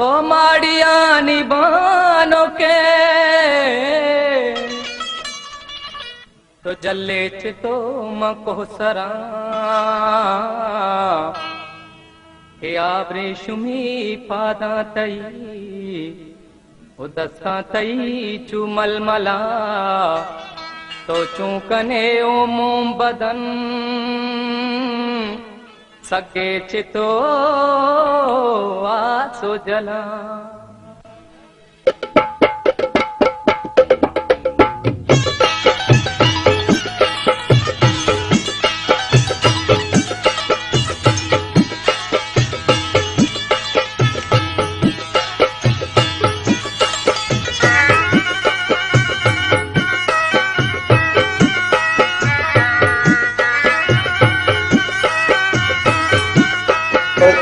ओ माड़ियानी बानो के तो जल्ले चितो मको सरा हे आबरे शुमी पादा तई उदसा तई चुमल मला तो चूकने ओ मोम बदन सके चितो आसो जला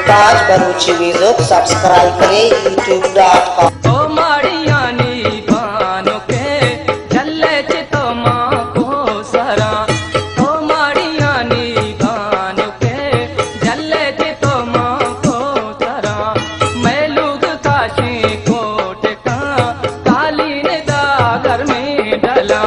ताज बरूची म्यूजिक सब्सक्राइब करें youtube.com। ओ माड़ियानी बानो के जल्ले चितो माँ को सरा ओ माड़ियानी बानो के जल्ले चितो माँ को सरा मैं लोग काशी कोट का कालीन दागर में डला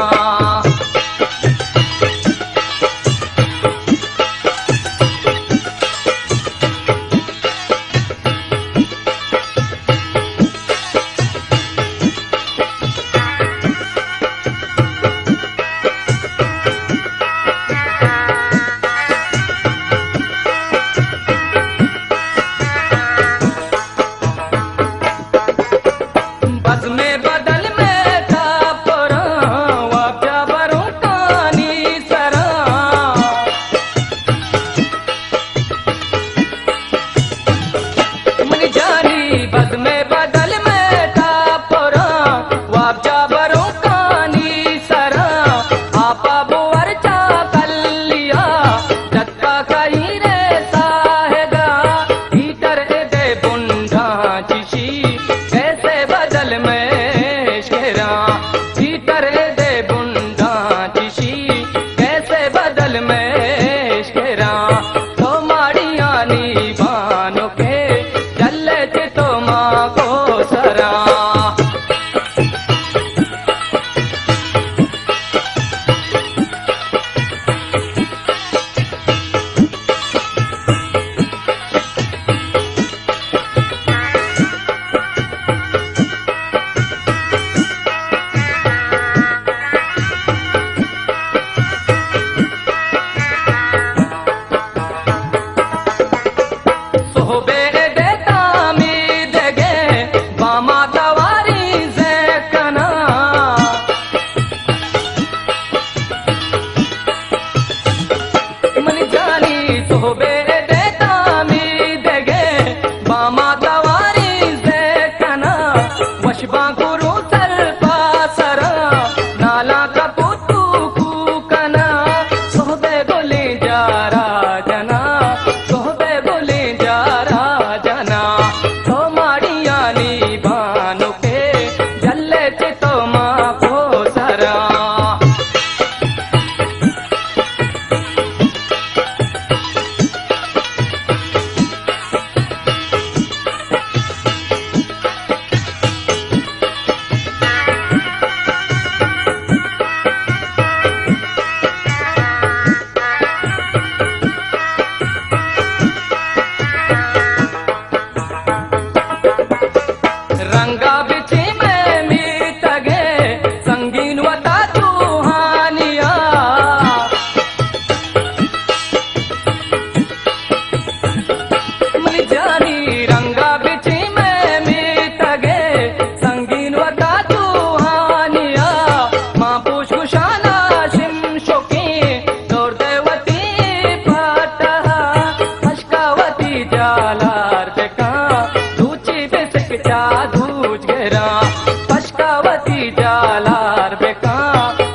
पशकावती जालार बेका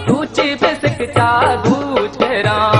दूची पे सिक चा दूच घेरा।